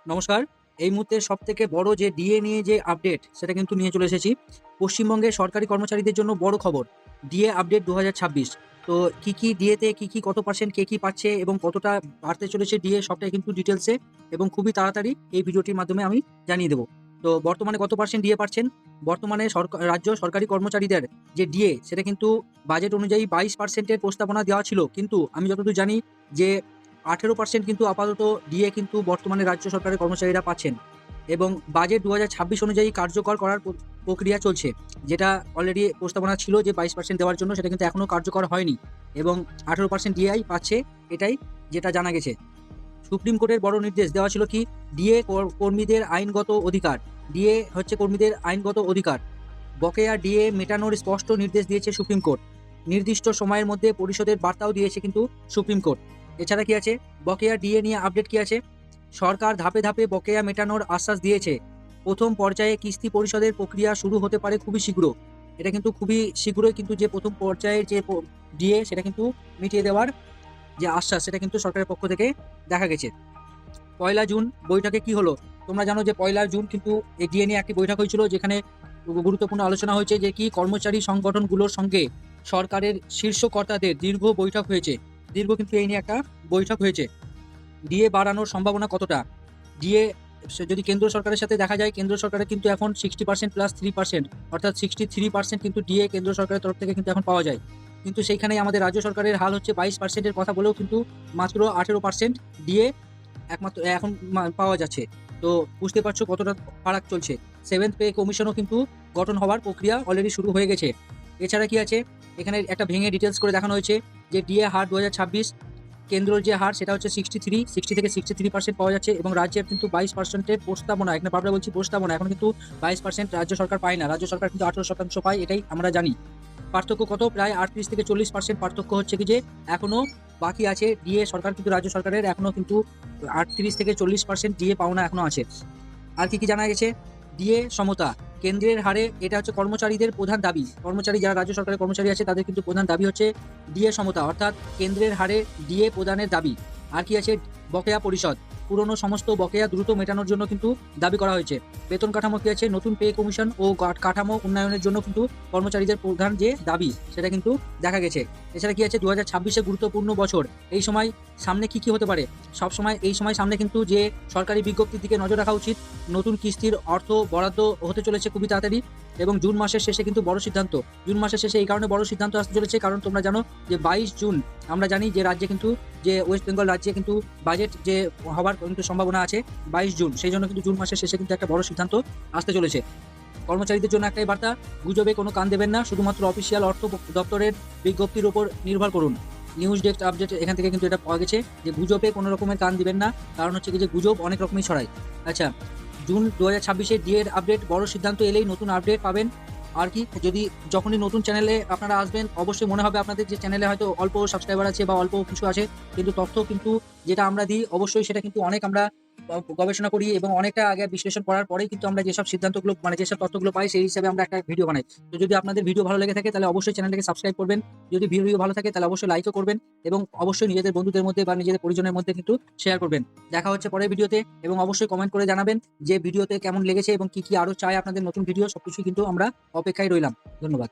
নমস্কার। এই মুহূর্তে সবথেকে বড় যে ডিএ নিয়ে যে আপডেট সেটা কিন্তু নিয়ে চলে এসেছি। পশ্চিমবঙ্গের সরকারি কর্মচারীদের জন্য বড় খবর। DA update ২০২৬। তো কি ডিএতে কি কত পার্সেন্ট কে কি পাচ্ছে এবং কতটা বাড়তে চলেছে ডিএ সবটাই কিন্তু ডিটেইলসে এবং খুবই তাড়াতাড়ি এই ভিডিওটির মাধ্যমে আমি জানিয়ে দেব। তো বর্তমানে কত পার্সেন্ট ডিএ পাচ্ছেন? বর্তমানে রাজ্য সরকারি কর্মচারীদের যে ডিএ সেটা কিন্তু বাজেট অনুযায়ী ২২% এর প্রস্তাবনা দেওয়া ছিল। কিন্তু আমি যতদূর জানি যে 18% কিন্তু আপাতত ডিএ কিন্তু বর্তমানে রাজ্য সরকারের কর্মচারীরা পাচ্ছেন এবং বাজেট ২০২৬ অনুযায়ী কার্যকর করার প্রক্রিয়া চলছে। যেটা অলরেডি প্রস্তাবনা ছিল যে 22% দেওয়ার জন্য, সেটা কিন্তু এখনও কার্যকর হয়নি এবং 18% ডিএই পাচ্ছে, এটাই যেটা জানা গেছে। সুপ্রিম কোর্টের বড় নির্দেশ দেওয়া ছিল কি, ডিএ কর্মীদের আইনগত অধিকার। ডিএ হচ্ছে কর্মীদের আইনগত অধিকার। বকেয়া ডিএ মেটানোর স্পষ্ট নির্দেশ দিয়েছে সুপ্রিম কোর্ট। নির্দিষ্ট সময়ের মধ্যে পরিশোধের বার্তাও দিয়েছে কিন্তু সুপ্রিম কোর্ট। এছাড়া কি আছে, বকেয়া ডিএ নিয়ে আপডেট কি আছে? সরকার ধাপে ধাপে বকেয়া মেটানোর আশ্বাস দিয়েছে। প্রথম পর্যায়ে কিস্তি পরিশোধের প্রক্রিয়া শুরু হতে পারে খুবই শীঘ্র। এটা কিন্তু খুবই শীঘ্রই কিন্তু যে প্রথম পর্যায়ের যে ডিএ সেটা কিন্তু মিটিয়ে দেওয়ার যে আশ্বাস সেটা কিন্তু সরকারের পক্ষ থেকে দেখা গেছে। ১লা জুন বৈঠকে কি হলো? তোমরা জানো যে ১লা জুন কিন্তু এই ডিএ নিয়ে একটি বৈঠক হয়েছিল, যেখানে গুরুত্বপূর্ণ আলোচনা হয়েছে যে কি কর্মচারী সংগঠনগুলোর সঙ্গে সরকারের শীর্ষ কর্তাদের দীর্ঘ বৈঠক হয়েছে। দীর্ঘ কিন্তু এই নিয়ে একটা বৈঠক হয়েছে। ডিএ বাড়ানোর সম্ভাবনা কতটা? ডিএ যদি কেন্দ্র সরকারের সাথে দেখা যায়, কেন্দ্র সরকারের কিন্তু এখন 60% প্লাস 3%, অর্থাৎ 63% কিন্তু ডিএ কেন্দ্র সরকারের তরফ থেকে কিন্তু এখন পাওয়া যায়। কিন্তু সেইখানেই আমাদের রাজ্য সরকারের হাল হচ্ছে 22% এর কথা বলেও কিন্তু মাত্র 18% ডিএ একমাত্র এখন পাওয়া যাচ্ছে। তো বুঝতে পারছো কতটা ফারাক চলছে। 7th পে কমিশনও কিন্তু গঠন হওয়ার প্রক্রিয়া অলরেডি শুরু হয়ে গেছে। এছাড়া কি আছে, এখানে একটা ভেঙে ডিটেলস করে দেখানো হয়েছে যে ডিএ হার ২০২৬ কেন্দ্রের যে হার সেটা হচ্ছে 60 থেকে 63% পাওয়া যাচ্ছে এবং রাজ্যের কিন্তু 22%-এর প্রস্তাবনা, এখানে বারবার বলছি প্রস্তাবনা, এখন কিন্তু 22% রাজ্য সরকার পায় না, রাজ্য সরকার কিন্তু 18% পায়, এটাই আমরা জানি। পার্থক্য কত? প্রায় 38 থেকে 40% পার্থক্য হচ্ছে কি যে এখনো বাকি আছে ডিএ। সরকার কিন্তু রাজ্য সরকারের এখনো কিন্তু 38 থেকে 40% ডিএ পাওনা এখনো আছে। আর কি জানা গেছে? ডিএ সমতা কেন্দ্রের হারে, এটা হচ্ছে কর্মচারীদের প্রধান দাবি। কর্মচারী যারা রাজ্য সরকারের কর্মচারী আছে তাদের কিন্তু প্রধান দাবি হচ্ছে ডিএ সমতা, অর্থাৎ কেন্দ্রের হারে ডিএ প্রদানের দাবি। আর কি আছে? বকেয়া পরিশোধ, পুরনো সমস্ত বকেয়া দ্রুত মেটানোর জন্য কিন্তু দাবি করা হয়েছে। বেতন কাঠামো কি আছে? নতুন পে কমিশন ও কাঠামো উন্নয়নের জন্য কিন্তু কর্মচারীদের প্রধান যে দাবি সেটা কিন্তু দেখা গেছে। এছাড়া কি আছে? 2026 গুরুত্বপূর্ণ বছর। এই সময় সামনে কি হতে পারে? সব সময় এই সময় সামনে কিন্তু যে সরকারি বিজ্ঞপ্তির দিকে নজর রাখা উচিত। নতুন কিস্তির অর্থ বরাদ্দ হতে চলেছে খুবই তাড়াতাড়ি এবং জুন মাসের শেষে কিন্তু বড় সিদ্ধান্ত। জুন মাসের শেষে এই কারণে বড় সিদ্ধান্ত আসতে চলেছে কারণ তোমরা জানো যে 22 জুন আমরা জানি যে রাজ্যে কিন্তু যে ওয়েস্ট বেঙ্গল রাজ্যে কিন্তু বাজেট যে হওয়ার কিন্তু সম্ভাবনা আছে 22 জুন, সেই জন্য কিন্তু জুন মাসের শেষে কিন্তু একটা বড় সিদ্ধান্ত আসতে চলেছে। কর্মচারীদের জন্য একটাই বার্তা, গুজবে কোনো কান দেবেন না, শুধুমাত্র অফিসিয়াল অর্থ দপ্তরের বিজ্ঞপ্তির উপর নির্ভর করুন। নিউজ ডেস্ক আপডেট এখান থেকে কিন্তু এটা পাওয়া গেছে যে গুজবে কোনো রকমের কান দিবেন না, কারণ হচ্ছে কি যে গুজব অনেক রকমই ছড়ায়। আচ্ছা, জুন 2026 ডিএর আপডেট, বড় সিদ্ধান্ত এলেই নতুন আপডেট পাবেন। আর কি, যদি যখনই নতুন চ্যানেলে আপনারা আসবেন অবশ্যই মনে হবে আপনাদের যে চ্যানেলে হয়তো অল্প সাবস্ক্রাইবার আছে বা অল্প কিছু আছে, কিন্তু তথ্য কিন্তু যেটা আমরা দিই অবশ্যই সেটা কিন্তু অনেক আমরা গবেষণা করি এবং অনেকটা আগে বিশ্লেষণ করার পরেই কিন্তু আমরা যেসব সিদ্ধান্তগুলো যেসব তথ্যগুলো পাই সেই হিসাবে আমরা একটা ভিডিও বানাই। তো যদি আপনাদের ভিডিও ভালো লেগে থাকে তাহলে অবশ্যই চ্যানেলটাকে সাবস্ক্রাইব করবেন। যদি ভিডিও ভালো থাকে তাহলে অবশ্যই লাইকও করবেন এবং অবশ্যই নিজেদের বন্ধুদের মধ্যে বা নিজেদের পরিজনের মধ্যে কিন্তু শেয়ার করবেন। দেখা হচ্ছে পরের ভিডিওতে এবং অবশ্যই কমেন্ট করে জানাবেন যে ভিডিওতে কেমন লেগেছে এবং কি আরো চাই আপনাদের নতুন ভিডিও, সবকিছুই কিন্তু আমরা অপেক্ষায় রইলাম। ধন্যবাদ।